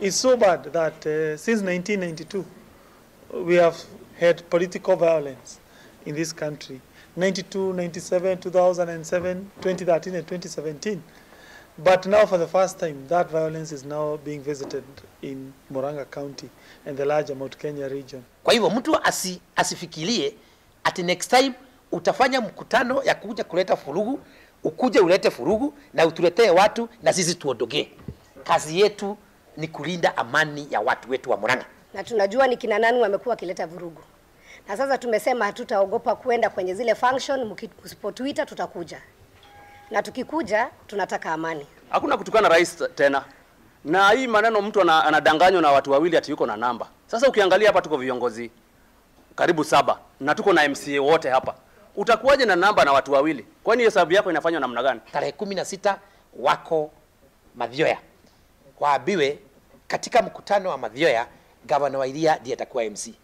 It's so bad that since 1992, we have had political violence in this country. 92, 97, 2007, 2013 and 2017. But now for the first time, that violence is now being visited in Murang'a County and the larger Mount Kenya region. Kwa hivyo mtu asifikirie ati next time utafanya mkutano ya kuja kuleta furugu, ukuje ulete furugu na utuletee watu na sisi tuondoke. Kazi yetu ni kulinda amani ya watu wetu wa Murang'a. Na tunajua ni kina nani wamekuwa kileta vurugu. Na sasa tumesema hatutaogopa kuenda kwenye zile function, msipotuita tutakuja. Na tukikuja tunataka amani. Hakuna kutukana rais tena. Na hii maneno mtu anadanganywa na watu wawili ati yuko na namba. Sasa ukiangalia hapa tuko viongozi karibu 7 na tuko na MCA wote hapa. Utakuwaje na namba na watu wawili? Kwani hesabu yako inafanywa namna gani? Tarehe 16 wako Mathioya. Waambiwe katika mkutano wa Mathioya gavana wa Iria ndiye atakuwa MC.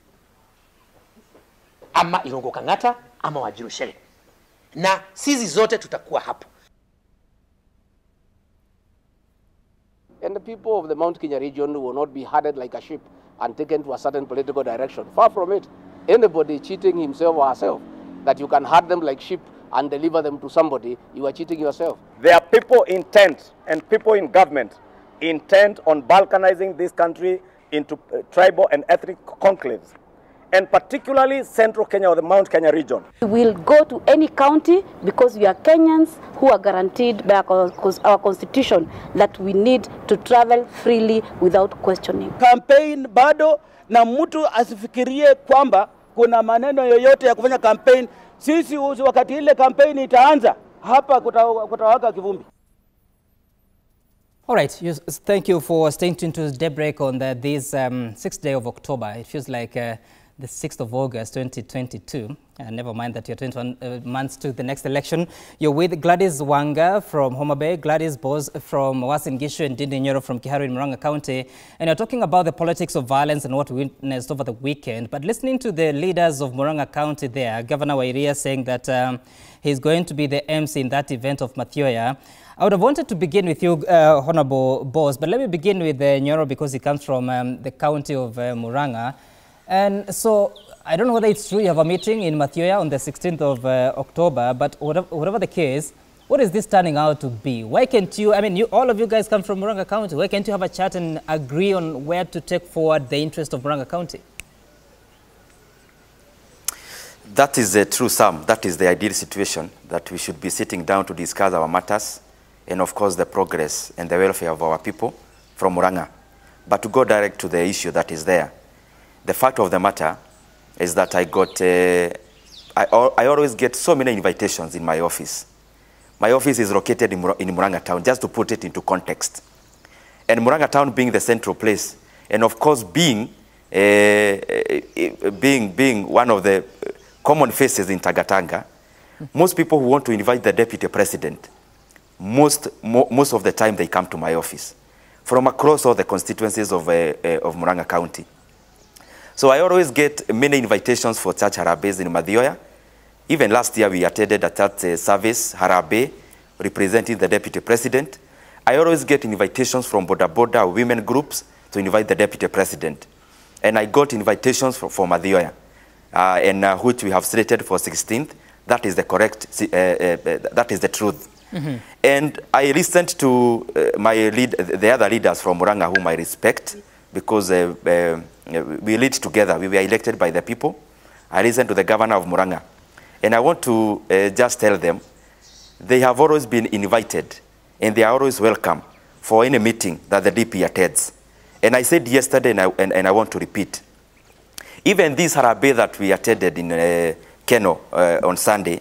Ama Irungu Kang'ata ama Wanjiru Shere. Na sisi zote tutakuwa hapo. And the people of the Mount Kenya region will not be herded like a sheep and taken to a certain political direction. Far from it. Anybody cheating himself or herself, that you can herd them like sheep and deliver them to somebody, you are cheating yourself. There are people intent and people in government intent on balkanizing this country into tribal and ethnic conclaves, and particularly Central Kenya or the Mount Kenya region. We will go to any county because we are Kenyans who are guaranteed by our constitution that we need to travel freely without questioning. Campaign bado na mtu asifikirie kwamba kuna maneno yoyote ya kufanya campaign. Sisi wakati ile campaign itaanza hapa kutawaka kivumbi. All right, thank you for staying tuned to Daybreak on this 6th day of October. It feels like the 6th of August 2022. Never mind that you're 21 months to the next election. You're with Gladys Wanga from Homa Bay, Gladys Bose from Uasin Gishu, and Ndindi Nyoro from Kiharu in Murang'a County. And you're talking about the politics of violence and what we witnessed over the weekend. But listening to the leaders of Murang'a County there, Governor wa Iria saying that he's going to be the MC in that event of Mathioya, I would have wanted to begin with you, Honorable Bose, but let me begin with Nyoro because he comes from the county of Murang'a. And so, I don't know whether it's true you have a meeting in Mathioya on the 16th of October, but whatever the case, what is this turning out to be? Why can't you, I mean, all of you guys come from Murang'a County, why can't you have a chat and agree on where to take forward the interest of Murang'a County? That is true, Sam. That is the ideal situation, that we should be sitting down to discuss our matters and, of course, the progress and the welfare of our people from Murang'a. But to go direct to the issue that is there, the fact of the matter is that I always get so many invitations in my office. My office is located in Murang'a Town, just to put it into context. And Murang'a Town being the central place, and of course being one of the common faces in Tagatanga, most people who want to invite the deputy president, most of the time they come to my office from across all the constituencies of Murang'a County. So I always get many invitations for church harambes in Mathioya. Even last year we attended a church service harambee representing the deputy president. I always get invitations from Boda Boda women groups to invite the deputy president. And I got invitations for Mathioya, which we have slated for 16th. That is the correct, that is the truth. Mm-hmm. And I listened to the other leaders from Murang'a whom I respect, because we lead together. We were elected by the people. I listened to the governor of Murang'a. And I want to just tell them, they have always been invited, and they are always welcome for any meeting that the DP attends. And I said yesterday, and I want to repeat, even this harambee that we attended in Keno on Sunday,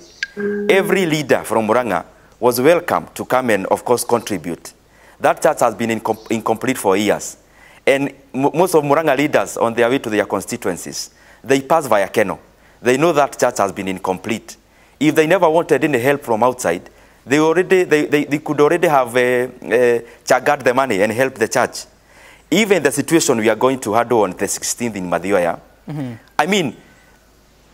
every leader from Murang'a was welcome to come and, of course, contribute. That church has been incomplete for years. And most of Murang'a leaders, on their way to their constituencies, they pass via Keno. They know that church has been incomplete. If they never wanted any help from outside, they could already have chagad the money and help the church. Even the situation we are going to handle on the 16th in Mathioya, mm-hmm. I mean,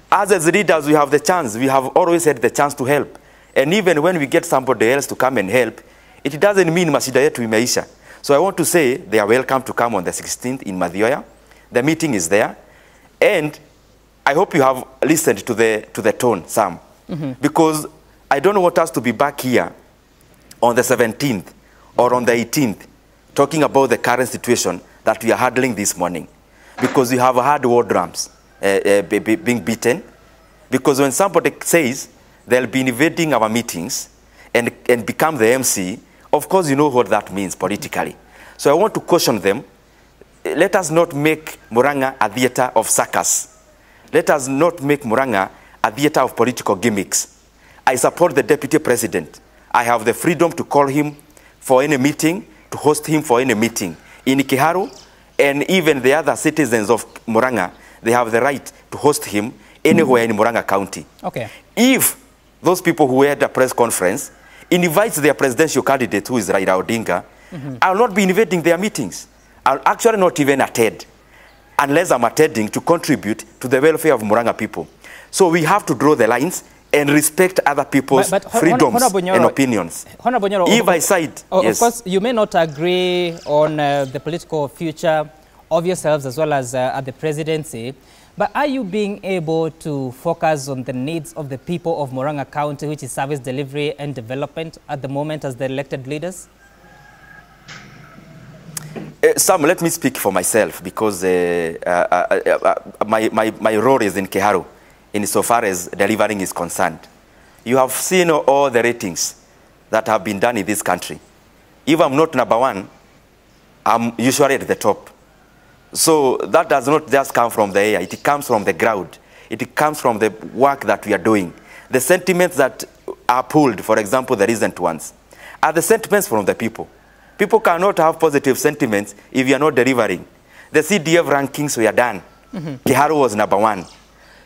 as leaders, we have the chance. We have always had the chance to help. And even when we get somebody else to come and help, it doesn't mean mashida yetu imeisha. So I want to say they are welcome to come on the 16th in Mathioya. The meeting is there. And I hope you have listened to the tone, Sam. Because I don't want us to be back here on the 17th or on the 18th talking about the current situation that we are handling this morning. Because we have had war drums being beaten. Because when somebody says they'll be invading our meetings and become the MC, of course you know what that means politically. So I want to caution them, let us not make Murang'a a theater of circus. Let us not make Murang'a a theater of political gimmicks. I support the Deputy President. I have the freedom to call him for any meeting, to host him for any meeting. In Kiharu, and even the other citizens of Murang'a, they have the right to host him anywhere in Murang'a County. Okay. If those people who had a press conference invites their presidential candidate, who is Raila Odinga, I'll not be invading their meetings. I'll actually not even attend, unless I'm attending to contribute to the welfare of Murang'a people. So we have to draw the lines and respect other people's freedoms and opinions. If I side, yes. Of course, you may not agree on the political future of yourselves as well as at the presidency, but are you being able to focus on the needs of the people of Murang'a County, which is service delivery and development at the moment as the elected leaders? Sam, let me speak for myself, because my role is in Kiharu, insofar as delivering is concerned. You have seen all the ratings that have been done in this country. If I'm not number one, I'm usually at the top. So that does not just come from the air, it comes from the ground. It comes from the work that we are doing. The sentiments that are pulled, for example, the recent ones, are the sentiments from the people. People cannot have positive sentiments if you are not delivering. The CDF rankings were done. Kiharu was number one.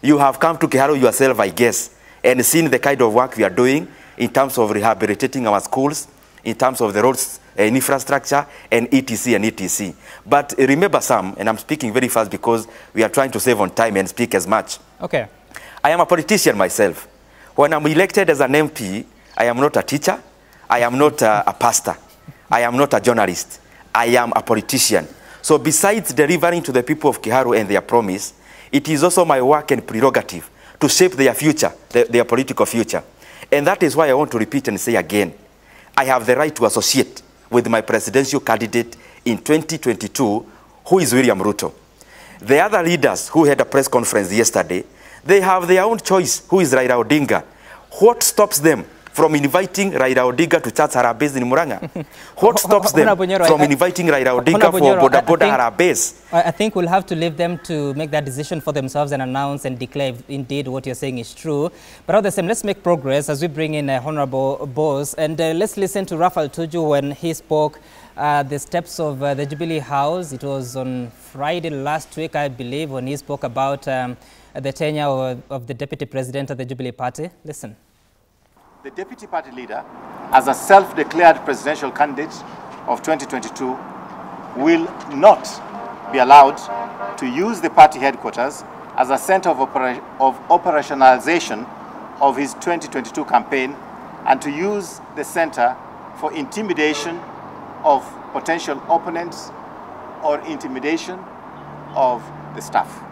You have come to Kiharu yourself, I guess, and seen the kind of work we are doing in terms of rehabilitating our schools, in terms of the roads and infrastructure, and etc. and etc. But remember, Sam, and I'm speaking very fast because we are trying to save on time and speak as much. Okay. I am a politician myself. When I'm elected as an MP, I am not a teacher, I am not a pastor, I am not a journalist, I am a politician. So besides delivering to the people of Kiharu and their promise, it is also my work and prerogative to shape their future, their political future. And that is why I want to repeat and say again, I have the right to associate with my presidential candidate in 2022, who is William Ruto. The other leaders who had a press conference yesterday, they have their own choice, who is Raila Odinga. What stops them from inviting Raila Odinga to church Harambes in Murang'a? What stops them from inviting Raila Odinga for Boda Boda Harambes? I think we'll have to leave them to make that decision for themselves and announce and declare if indeed what you're saying is true. But at the same, let's make progress as we bring in Honorable Bose. And let's listen to Raphael Tuju when he spoke the steps of the Jubilee House. It was on Friday last week, I believe, when he spoke about the tenure of the Deputy President of the Jubilee Party. Listen. The Deputy Party Leader, as a self-declared presidential candidate of 2022, will not be allowed to use the party headquarters as a center of operationalization of his 2022 campaign, and to use the center for intimidation of potential opponents or intimidation of the staff.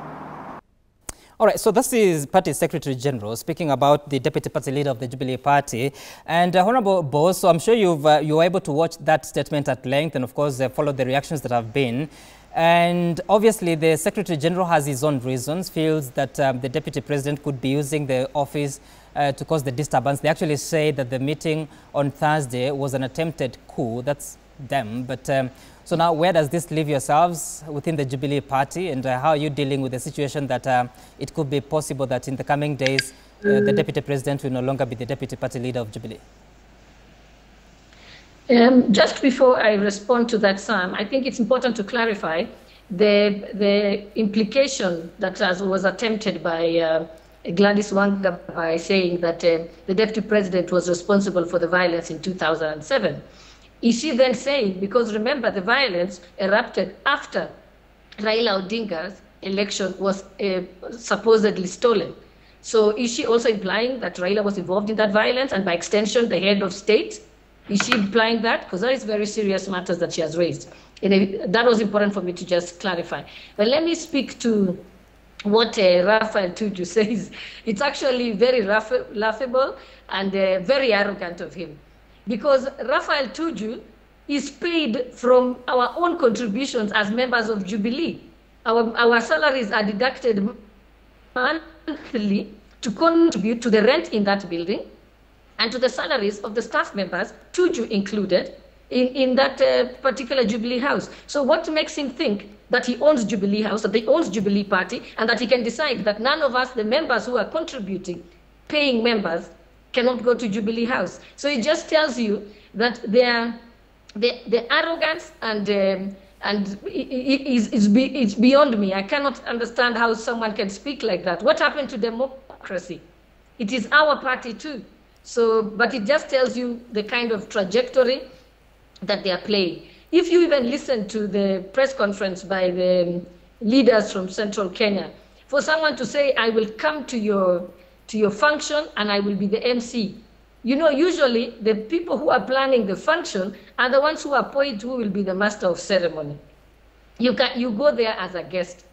All right, so this is Party Secretary General speaking about the Deputy Party Leader of the Jubilee Party. And Honorable Bose, so I'm sure you were able to watch that statement at length and, of course, follow the reactions that have been. And obviously, the Secretary General has his own reasons, feels that the Deputy President could be using the office to cause the disturbance. They actually say that the meeting on Thursday was an attempted coup. That's them. But so now, where does this leave yourselves within the Jubilee Party, and how are you dealing with the situation that it could be possible that in the coming days the Deputy President will no longer be the Deputy Party Leader of Jubilee? Just before I respond to that, Sam, I think it's important to clarify the implication that was attempted by Gladys Wanga by saying that the Deputy President was responsible for the violence in 2007. Is she then saying, because remember the violence erupted after Raila Odinga's election was supposedly stolen. So is she also implying that Raila was involved in that violence and by extension the head of state? Is she implying that? Because that is very serious matters that she has raised. That was important for me to just clarify. But let me speak to what Raphael Tuju says. It's actually very laughable and very arrogant of him. Because Raphael Tuju is paid from our own contributions as members of Jubilee. Our salaries are deducted monthly to contribute to the rent in that building and to the salaries of the staff members, Tuju included, in that particular Jubilee House. So what makes him think that he owns Jubilee House, that he owns Jubilee Party, and that he can decide that none of us, the members who are contributing, paying members, cannot go to Jubilee House? So it just tells you that the arrogance and it's beyond me. I cannot understand how someone can speak like that. What happened to democracy? It is our party too. So, but it just tells you the kind of trajectory that they are playing. If you even listen to the press conference by the leaders from Central Kenya, for someone to say, I will come to your function and I will be the MC. You know, usually the people who are planning the function are the ones who appoint who will be the master of ceremony. You go there as a guest.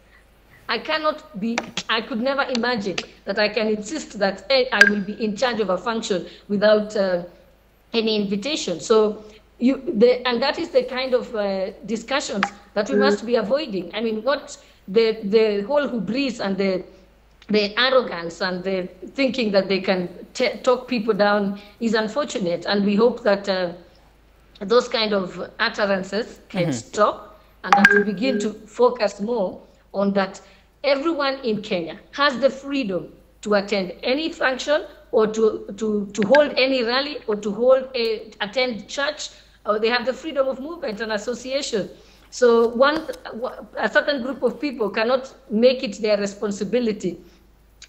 I could never imagine that I can insist that I will be in charge of a function without any invitation. So, and that is the kind of discussions that we must be avoiding. I mean, what the whole hubris and the arrogance and the thinking that they can talk people down is unfortunate, and we hope that those kind of utterances can stop, and that we begin to focus more on that everyone in Kenya has the freedom to attend any function or to hold any rally or to attend church, or they have the freedom of movement and association. So a certain group of people cannot make it their responsibility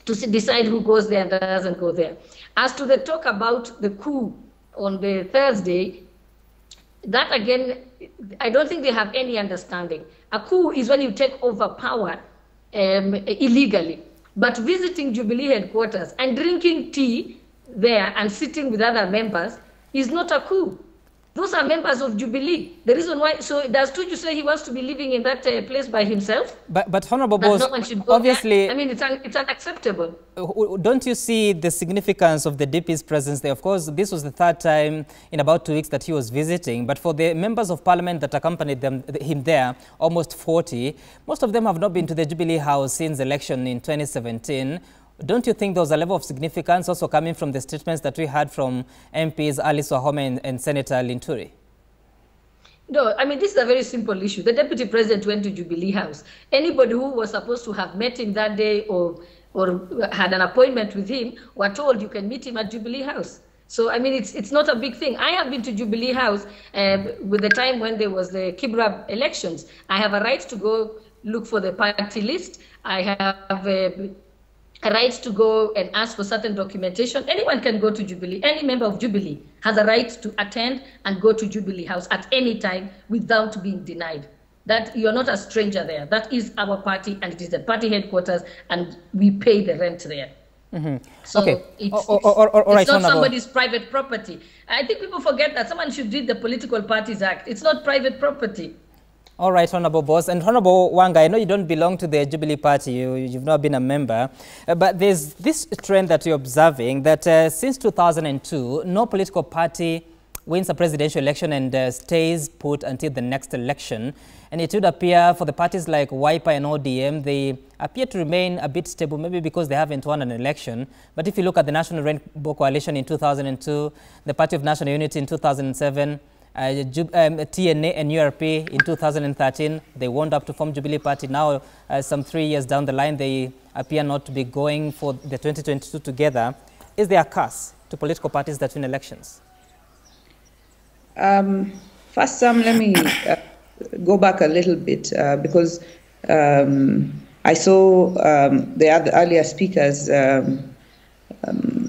to decide who goes there and doesn't go there. As to the talk about the coup on the Thursday, that again, I don't think they have any understanding. A coup is when you take over power illegally. But visiting Jubilee headquarters and drinking tea there and sitting with other members is not a coup. Those are members of Jubilee. The reason why, so does Tuju say he wants to be living in that place by himself? But Honorable Boss, no one should go obviously, there? I mean, it's unacceptable. Don't you see the significance of the DP's presence there? Of course, this was the third time in about 2 weeks that he was visiting, but for the members of parliament that accompanied him there, almost 40, most of them have not been to the Jubilee House since the election in 2017. Don't you think there was a level of significance also coming from the statements that we heard from MPs Alice Wahome and Senator Linturi? No, I mean, this is a very simple issue. The Deputy President went to Jubilee House. Anybody who was supposed to have met him that day or had an appointment with him were told you can meet him at Jubilee House. So, I mean, it's not a big thing. I have been to Jubilee House with the time when there was the Kibra elections. I have a right to go look for the party list. I have a right to go and ask for certain documentation. Anyone can go to Jubilee. Any member of Jubilee has a right to attend and go to Jubilee House at any time without being denied. That you're not a stranger there. That is our party, and it is the party headquarters, and we pay the rent there. So okay. It's not somebody's private property. I think people forget that. Someone should read the Political Parties Act. It's not private property. All right, Honorable Boss. And Honorable Wanga, I know you don't belong to the Jubilee Party, you've not been a member, but there's this trend that you're observing that since 2002, no political party wins a presidential election and stays put until the next election. And it would appear for the parties like Wiper and ODM, they appear to remain a bit stable, maybe because they haven't won an election. But if you look at the National Rainbow Coalition in 2002, the Party of National Unity in 2007, TNA and URP in 2013, they wound up to form Jubilee Party. Now, some 3 years down the line, they appear not to be going for the 2022 together. Is there a curse to political parties that win elections? First, Sam, let me go back a little bit because I saw the earlier speakers,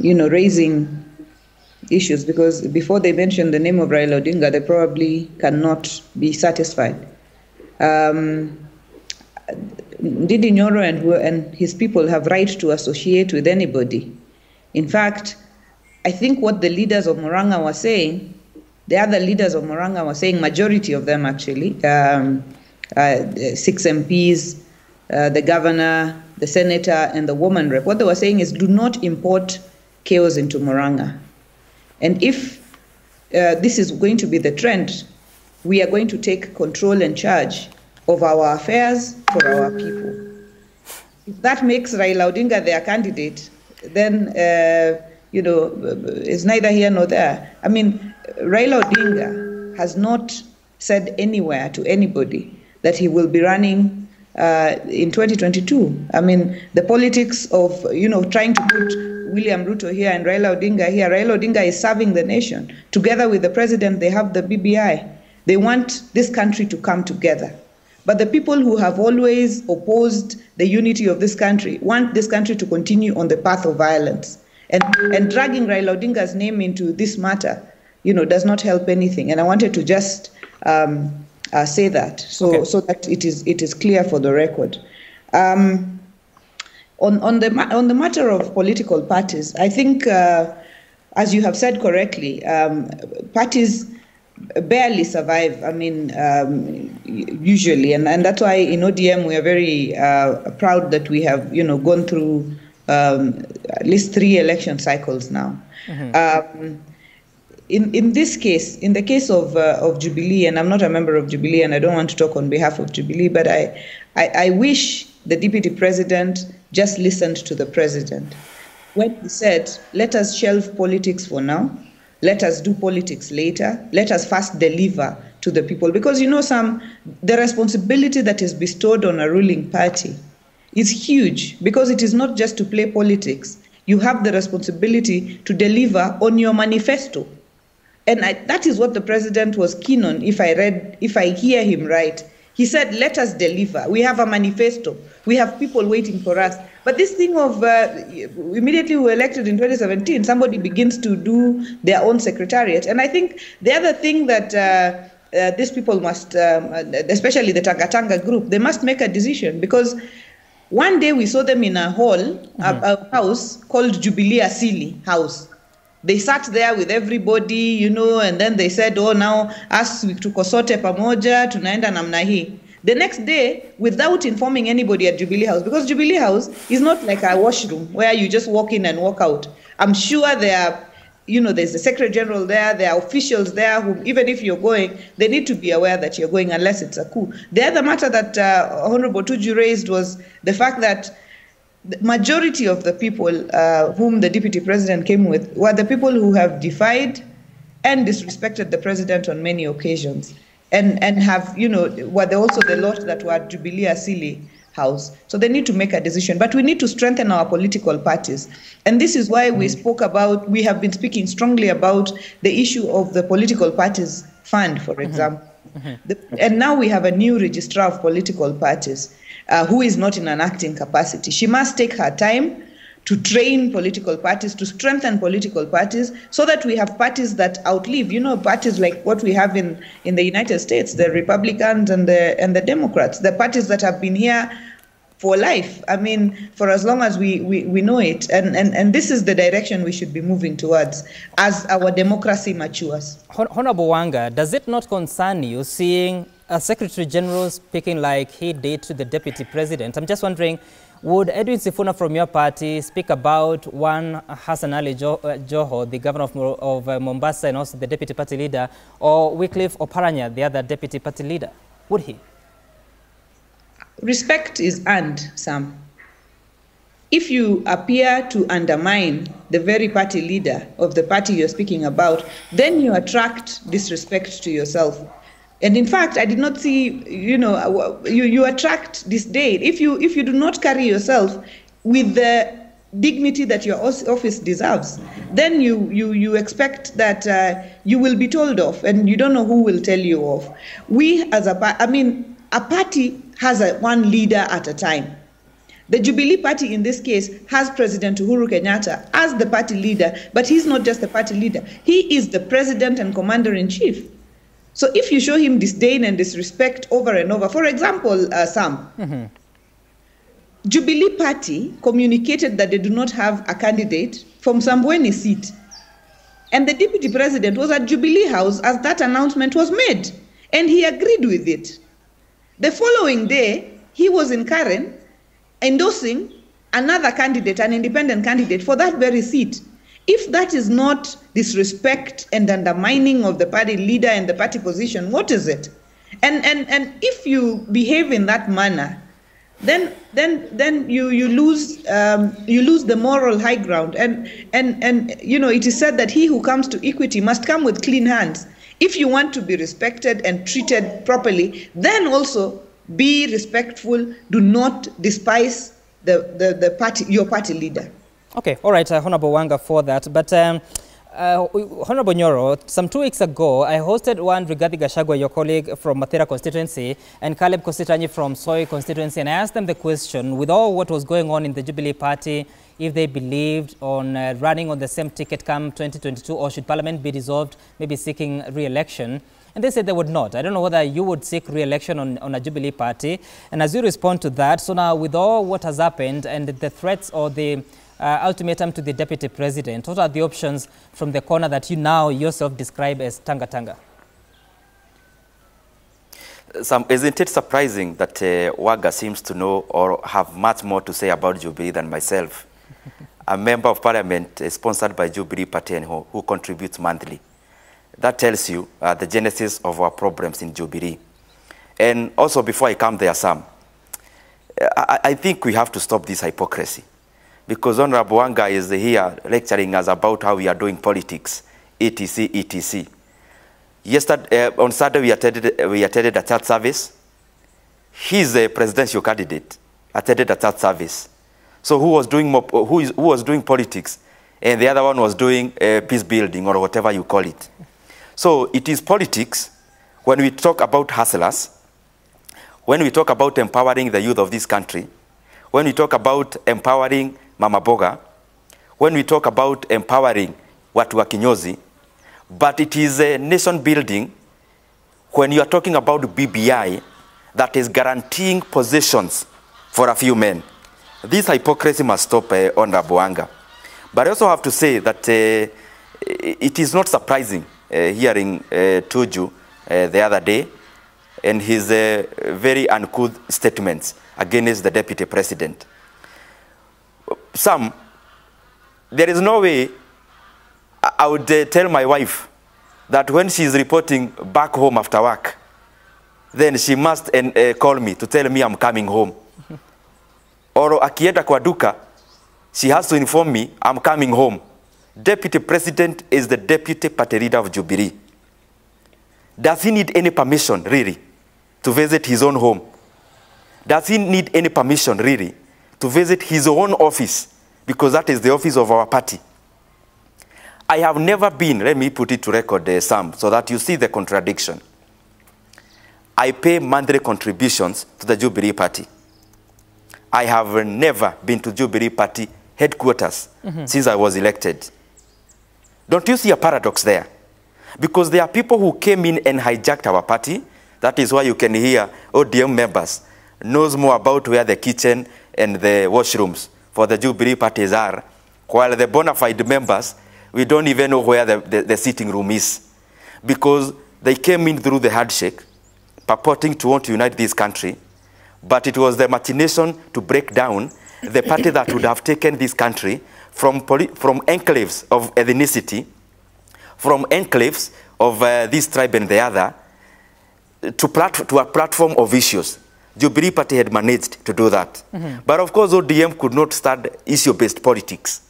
raising issues, because before they mention the name of Raila Odinga, they probably cannot be satisfied. Ndindi Nyoro and his people have right to associate with anybody. In fact, I think what the leaders of Murang'a were saying The other leaders of Murang'a were saying, majority of them actually, 6 MPs, the governor, the senator, and the woman rep, what they were saying is, do not import chaos into Murang'a. And if this is going to be the trend, we are going to take control and charge of our affairs for our people. If that makes Raila Odinga their candidate, then, it's neither here nor there. I mean, Raila Odinga has not said anywhere to anybody that he will be running in 2022. I mean, the politics of, trying to put William Ruto here and Raila Odinga here. Raila Odinga is serving the nation. Together with the president, they have the BBI. They want this country to come together. But the people who have always opposed the unity of this country want this country to continue on the path of violence. And dragging Raila Odinga's name into this matter, does not help anything. And I wanted to just say that, so that it is clear for the record. On the matter of political parties, I think, as you have said correctly, parties barely survive. I mean, usually, and that's why in ODM we are very proud that we have, gone through at least 3 election cycles now. Mm-hmm. In this case, in the case of Jubilee, and I'm not a member of Jubilee, and I don't want to talk on behalf of Jubilee, but I wish the deputy president just listened to the president when he said, "Let us shelve politics for now. Let us do politics later. Let us first deliver to the people." Because the responsibility that is bestowed on a ruling party is huge, because it is not just to play politics. You have the responsibility to deliver on your manifesto. And that is what the president was keen on, if I hear him right. He said, let us deliver. We have a manifesto. We have people waiting for us. But this thing of immediately we were elected in 2017, somebody begins to do their own secretariat. And I think the other thing that these people must, especially the Tangatanga group, they must make a decision, because one day we saw them in a hall, a house called Jubilee Asili House. They sat there with everybody, and then they said, oh, now us tuko sote pamoja, tunaenda namna hii. The next day, without informing anybody at Jubilee House, because Jubilee House is not like a washroom where you just walk in and walk out. I'm sure there are, there's the Secretary General there, there are officials there who, even if you're going, they need to be aware that you're going, unless it's a coup. The other matter that Honorable Tuju raised was the fact that the majority of the people whom the deputy president came with were the people who have defied and disrespected the president on many occasions, and have, were also the lot that were at Jubilee Asili House. So they need to make a decision. But we need to strengthen our political parties. And this is why we have been speaking strongly about the issue of the political parties fund, for example. And now we have a new registrar of political parties who is not in an acting capacity. She must take her time to train political parties, to strengthen political parties, so that we have parties that outlive, parties like what we have in the United States, the Republicans and the Democrats, the parties that have been here for life. I mean, for as long as we know it. And this is the direction we should be moving towards as our democracy matures. Honorable Wanga, does it not concern you seeing a Secretary General speaking like he did to the Deputy President? I'm just wondering, would Edwin Sifuna from your party speak about one Hassan Ali Joho, the governor of Mombasa, and also the Deputy Party Leader, or Wycliffe Oparanya, the other Deputy Party Leader? Would he? Respect is earned, Sam. If you appear to undermine the very party leader of the party you're speaking about, then you attract disrespect to yourself. And in fact, I did not see, you attract disdain. If you do not carry yourself with the dignity that your office deserves, then you expect that you will be told off, and you don't know who will tell you off. We as a party has one leader at a time. The Jubilee Party in this case has President Uhuru Kenyatta as the party leader, but he's not just the party leader. He is the president and commander-in-chief. So if you show him disdain and disrespect over and over, for example, Sam, Jubilee Party communicated that they do not have a candidate from Sambweni seat. And the deputy president was at Jubilee House as that announcement was made, and he agreed with it. The following day, he was in Karen endorsing another candidate, an independent candidate, for that very seat. If that is not disrespect and undermining of the party leader and the party position, what is it? And if you behave in that manner, then you lose the moral high ground. And you know, it is said that he who comes to equity must come with clean hands. If you want to be respected and treated properly, then also be respectful. Do not despise the party, your party leader. Okay, all right, Honorable Wanga, for that. But Honorable Nyoro, some 2 weeks ago, I hosted one Rigathi Gachagua, your colleague from Mathira constituency, and Caleb Kositanyi from Soi constituency, and I asked them the question, with all what was going on in the Jubilee Party, if they believed on running on the same ticket come 2022, or should Parliament be dissolved, maybe seeking re-election. And they said they would not. I don't know whether you would seek re-election on a Jubilee Party. And as you respond to that, so now with all what has happened and the threats or the ultimatum to the Deputy President, what are the options from the corner that you now yourself describe as Tanga-Tanga? Isn't it surprising that Waga seems to know or have much more to say about Jubilee than myself? A member of Parliament sponsored by Jubilee Party and who contributes monthly. That tells you the genesis of our problems in Jubilee. And also, before I come there, Sam, I think we have to stop this hypocrisy. Because Honorable Wanga is here lecturing us about how we are doing politics, etc., etc. Yesterday, on Saturday, we attended a church service. He's a presidential candidate, attended a church service. So who was doing politics, and the other one was doing peace building or whatever you call it. So it is politics when we talk about hustlers, when we talk about empowering the youth of this country, when we talk about empowering Mama Boga, when we talk about empowering watu wa kinyozi, but it is a nation building when you are talking about BBI that is guaranteeing positions for a few men. This hypocrisy must stop, Honorable Wanga. But I also have to say that it is not surprising hearing Tuju the other day and his very uncouth statements against the Deputy President. Sam, there is no way I would tell my wife that when she is reporting back home after work, then she must call me to tell me I'm coming home. Or akienda kwa duka, she has to inform me I'm coming home. Deputy President is the Deputy Party Leader of Jubilee. Does he need any permission, really, to visit his own home? Does he need any permission, really, to visit his own office? Because that is the office of our party. I have never been, let me put it to record, Sam, so that you see the contradiction. I pay monthly contributions to the Jubilee Party. I have never been to Jubilee Party headquarters since I was elected. Don't you see a paradox there? Because there are people who came in and hijacked our party. That is why you can hear ODM members knows more about where the kitchen and the washrooms for the Jubilee parties are, while the bona fide members, we don't even know where the sitting room is. Because they came in through the handshake, purporting to want to unite this country, but it was the machination to break down the party that would have taken this country from enclaves of ethnicity, from enclaves of this tribe and the other, to a platform of issues. Jubilee Party had managed to do that. But of course, ODM could not start issue-based politics.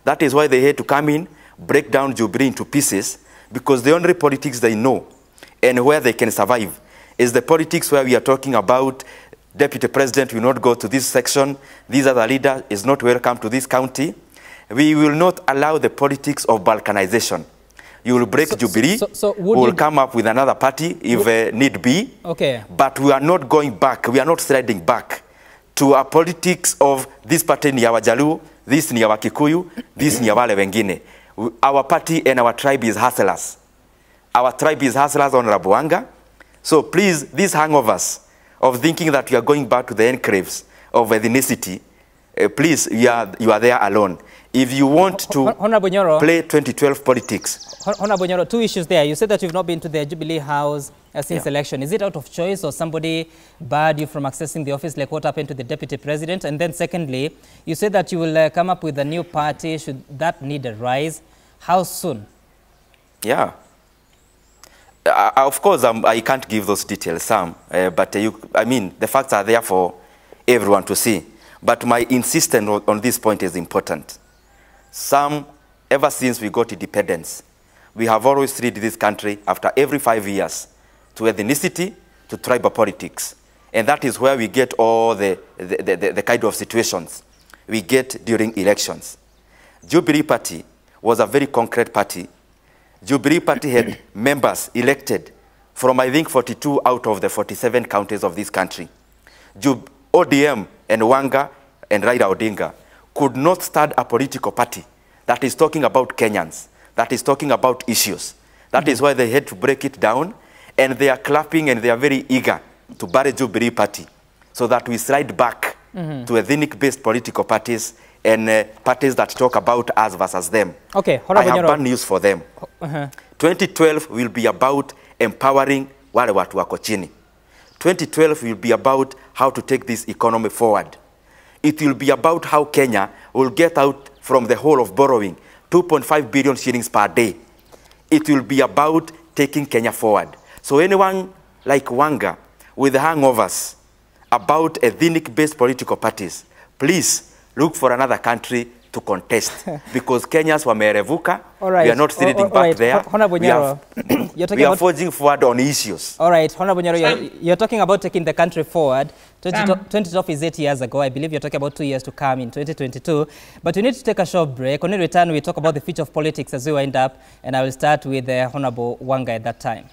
That is why they had to come in, break down Jubilee into pieces, because the only politics they know and where they can survive is the politics where we are talking about Deputy President will not go to this section, this other leader is not welcome to this county. We will not allow the politics of balkanization. You will break Jubilee, we will come up with another party if need be. Okay. But we are not going back, we are not sliding back to a politics of this party ni ya Wajaluo, this ni ya Wakikuyu, this ni ya wale wengine. Our party and our tribe is hustlers. Our tribe is hustlers on Rabuanga. So please, these hangovers of thinking that we are going back to the enclaves of ethnicity, please, you are there alone. If you want to play 2012 politics. Honorable Nyoro, two issues there. You said that you've not been to the Jubilee House since election. Is it out of choice or somebody barred you from accessing the office, like what happened to the deputy president? And then secondly, you said that you will come up with a new party should that need arise. How soon? Yeah. Of course, I can't give those details, Sam, but I mean, the facts are there for everyone to see. But my insistence on this point is important. Sam, ever since we got independence, we have always treated this country after every 5 years to ethnicity, to tribal politics. And that is where we get all the kind of situations we get during elections. Jubilee Party was a very concrete party. Jubilee Party had members elected from, I think, 42 out of the 47 counties of this country. ODM and Wanga and Raila Odinga could not start a political party that is talking about Kenyans, that is talking about issues. That is why they had to break it down, and they are clapping and they are very eager to bury Jubilee Party so that we slide back to ethnic-based political parties and parties that talk about us versus them. Okay, I have bad news for them. 2012 will be about empowering wale watu wako chini. 2012 will be about how to take this economy forward. It will be about how Kenya will get out from the hole of borrowing 2.5 billion shillings per day. It will be about taking Kenya forward. So anyone like Wanga with hangovers about ethnic-based political parties, please look for another country to contest because Kenyans wamerevuka. Right. We are not sitting back there. We are forging forward on issues. All right, Honorable Nyoro, you're talking about taking the country forward. 2012 is 8 years ago. I believe you're talking about 2 years to come in 2022. But we need to take a short break. When we return, we talk about the future of politics as we wind up, and I will start with Honorable Wanga at that time.